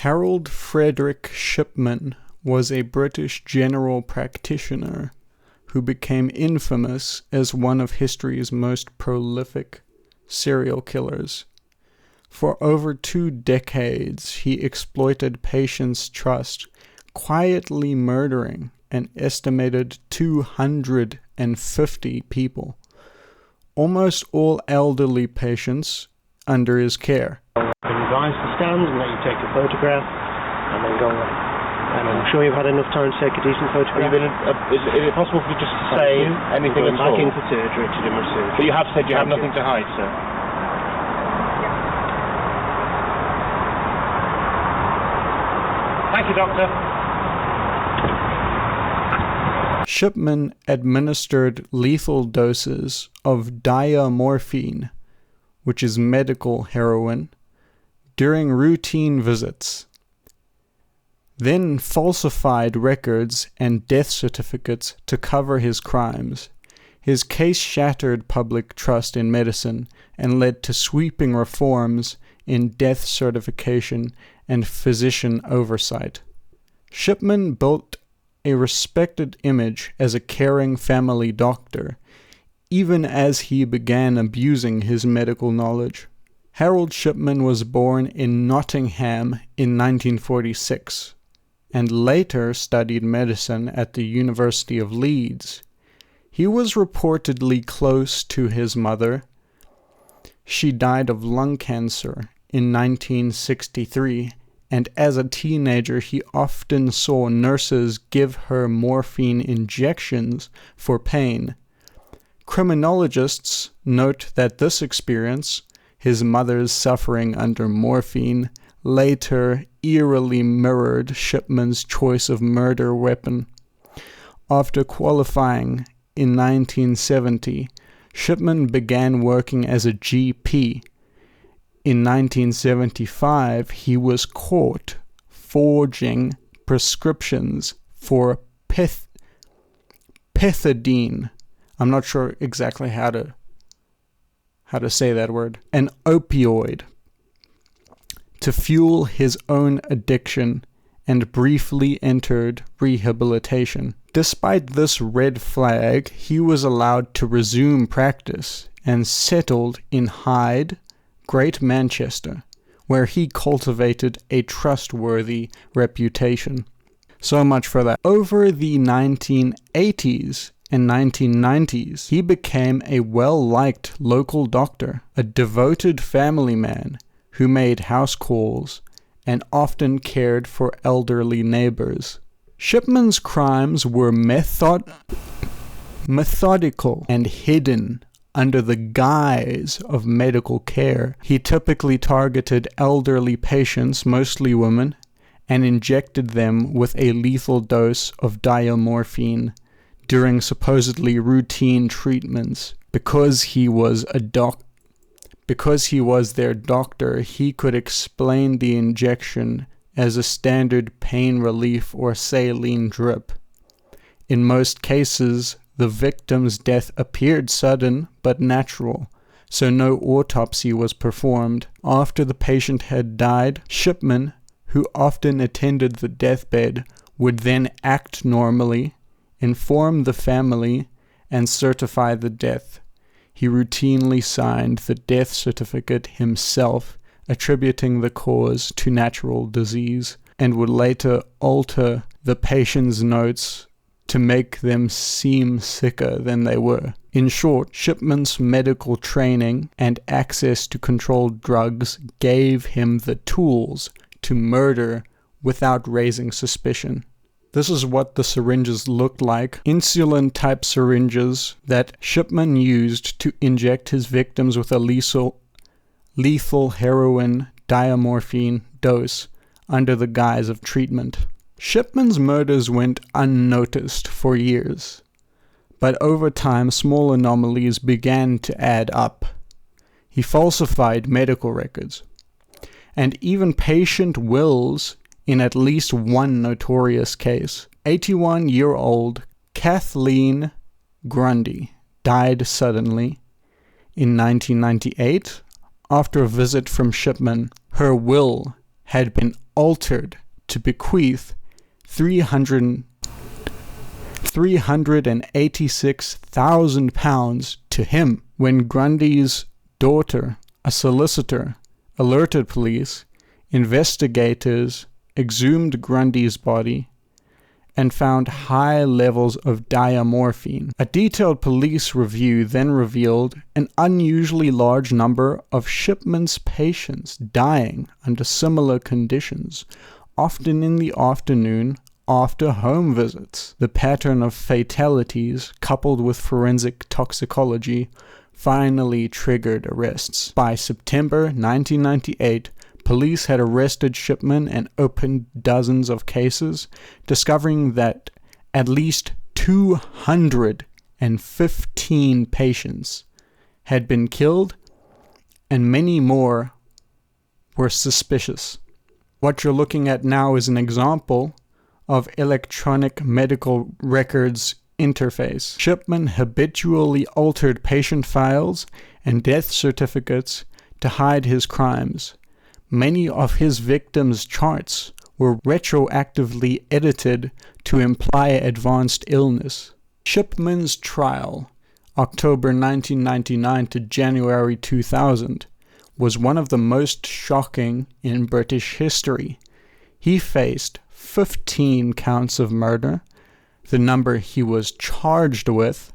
Harold Frederick Shipman was a British general practitioner who became infamous as one of history's most prolific serial killers. For over 2 decades, he exploited patients' trust, quietly murdering an estimated 250 people, almost all elderly patients under his care. Advise to stand and let you take a photograph and then go away. And I'm sure you've had enough time to take a decent photograph. Is it possible for you just to say anything at all? Back into surgery to do my surgery. But you have said you have nothing to hide, sir. Thank you, Doctor. Shipman administered lethal doses of diamorphine, which is medical heroin, during routine visits, then falsified records and death certificates to cover his crimes. His case shattered public trust in medicine and led to sweeping reforms in death certification and physician oversight. Shipman built a respected image as a caring family doctor, even as he began abusing his medical knowledge. Harold Shipman was born in Nottingham in 1946 and later studied medicine at the University of Leeds. He was reportedly close to his mother. She died of lung cancer in 1963, and as a teenager he often saw nurses give her morphine injections for pain. Criminologists note that this experience, his mother's suffering under morphine, later eerily mirrored Shipman's choice of murder weapon. After qualifying in 1970, Shipman began working as a GP. In 1975, he was caught forging prescriptions for pethidine. I'm not sure exactly how to say that word, an opioid, to fuel his own addiction, and briefly entered rehabilitation. Despite this red flag, he was allowed to resume practice and settled in Hyde, Great Manchester, where he cultivated a trustworthy reputation. So much for that. Over the 1980s and 1990s, he became a well-liked local doctor, a devoted family man who made house calls and often cared for elderly neighbors. Shipman's crimes were methodical and hidden under the guise of medical care. He typically targeted elderly patients, mostly women, and injected them with a lethal dose of diamorphine during supposedly routine treatments. Because he was their doctor, he could explain the injection as a standard pain relief or saline drip. In most cases, the victim's death appeared sudden but natural, so no autopsy was performed. After the patient had died, Shipman, who often attended the deathbed, would then act normally, inform the family, and certify the death. He routinely signed the death certificate himself, attributing the cause to natural disease, and would later alter the patient's notes to make them seem sicker than they were. In short, Shipman's medical training and access to controlled drugs gave him the tools to murder without raising suspicion. This is what the syringes looked like. Insulin-type syringes that Shipman used to inject his victims with a lethal heroin diamorphine dose under the guise of treatment. Shipman's murders went unnoticed for years, but over time small anomalies began to add up. He falsified medical records, and even patient wills in at least one notorious case. 81-year-old Kathleen Grundy died suddenly in 1998 after a visit from Shipman. Her will had been altered to bequeath £386,000 to him. When Grundy's daughter, a solicitor, alerted police, investigators exhumed Grundy's body and found high levels of diamorphine. A detailed police review then revealed an unusually large number of Shipman's patients dying under similar conditions, often in the afternoon after home visits. The pattern of fatalities, coupled with forensic toxicology, finally triggered arrests. By September 1998, police had arrested Shipman and opened dozens of cases, discovering that at least 215 patients had been killed, and many more were suspicious. What you're looking at now is an example of electronic medical records interface. Shipman habitually altered patient files and death certificates to hide his crimes. Many of his victims' charts were retroactively edited to imply advanced illness. Shipman's trial, October 1999 to January 2000, was one of the most shocking in British history. He faced 15 counts of murder, the number he was charged with,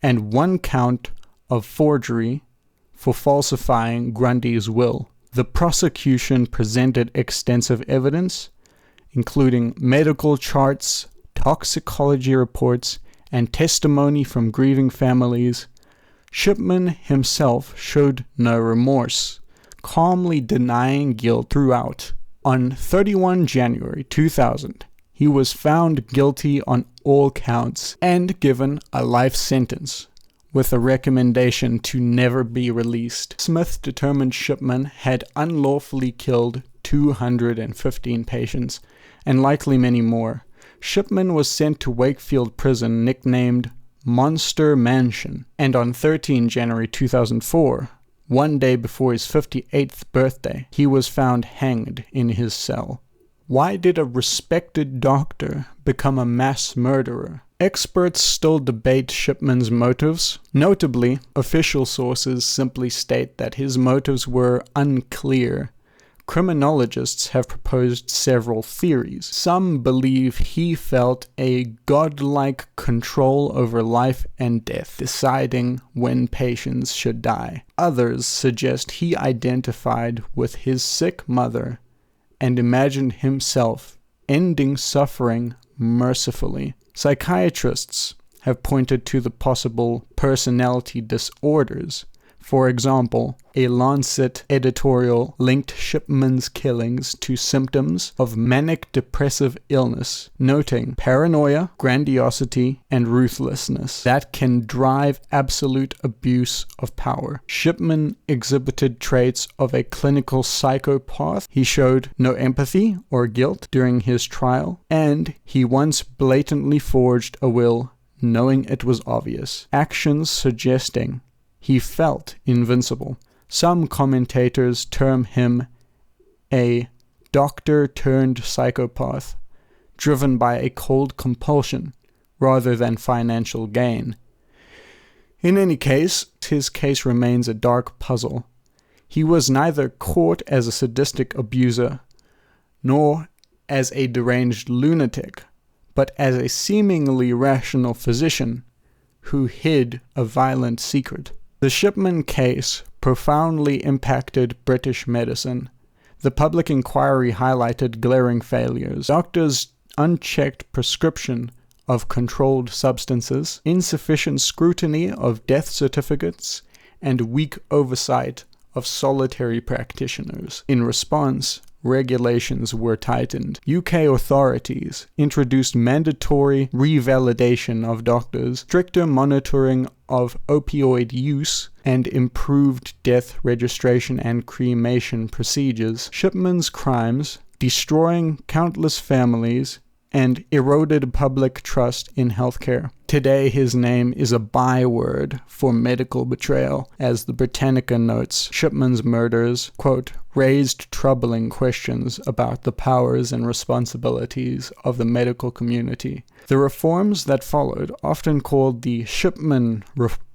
and 1 count of forgery for falsifying Grundy's will. The prosecution presented extensive evidence, including medical charts, toxicology reports, and testimony from grieving families. Shipman himself showed no remorse, calmly denying guilt throughout. On 31 January 2000, he was found guilty on all counts and given a life sentence, with a recommendation to never be released. Smith determined Shipman had unlawfully killed 215 patients, and likely many more. Shipman was sent to Wakefield Prison, nicknamed Monster Mansion, and on 13 January 2004, one day before his 58th birthday, he was found hanged in his cell. Why did a respected doctor become a mass murderer? Experts still debate Shipman's motives. Notably, official sources simply state that his motives were unclear. Criminologists have proposed several theories. Some believe he felt a godlike control over life and death, deciding when patients should die. Others suggest he identified with his sick mother and imagined himself ending suffering mercifully. Psychiatrists have pointed to the possible personality disorders. For example, a Lancet editorial linked Shipman's killings to symptoms of manic depressive illness, noting paranoia, grandiosity, and ruthlessness that can drive absolute abuse of power. Shipman exhibited traits of a clinical psychopath. He showed no empathy or guilt during his trial, and he once blatantly forged a will, knowing it was obvious. Actions suggesting he felt invincible. Some commentators term him a doctor-turned-psychopath, driven by a cold compulsion rather than financial gain. In any case, his case remains a dark puzzle. He was neither caught as a sadistic abuser nor as a deranged lunatic, but as a seemingly rational physician who hid a violent secret. The Shipman case profoundly impacted British medicine. The public inquiry highlighted glaring failures. Doctors' unchecked prescription of controlled substances, insufficient scrutiny of death certificates, and weak oversight of solitary practitioners. In response, regulations were tightened. UK authorities introduced mandatory revalidation of doctors, stricter monitoring of opioid use, and improved death registration and cremation procedures. Shipman's crimes, destroying countless families and eroded public trust in healthcare. Today, his name is a byword for medical betrayal. As the Britannica notes, Shipman's murders, quote, raised troubling questions about the powers and responsibilities of the medical community. The reforms that followed, often called the Shipman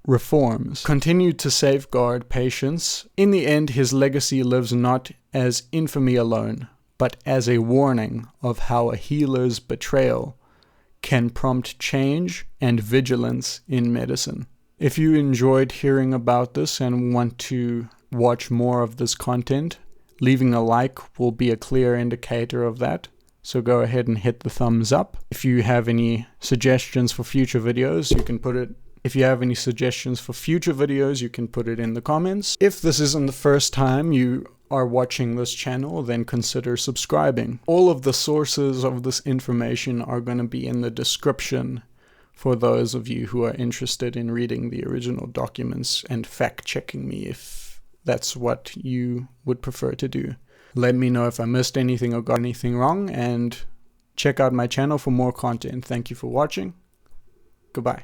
reforms, continued to safeguard patients. In the end, his legacy lives not as infamy alone, but as a warning of how a healer's betrayal can prompt change and vigilance in medicine. If you enjoyed hearing about this and want to watch more of this content, leaving a like will be a clear indicator of that. So go ahead and hit the thumbs up. If you have any suggestions for future videos, you can put it in the comments. If this isn't the first time you are watching this channel, then consider subscribing. All of the sources of this information are going to be in the description for those of you who are interested in reading the original documents and fact-checking me if that's what you would prefer to do. Let me know if I missed anything or got anything wrong, and check out my channel for more content. Thank you for watching. Goodbye.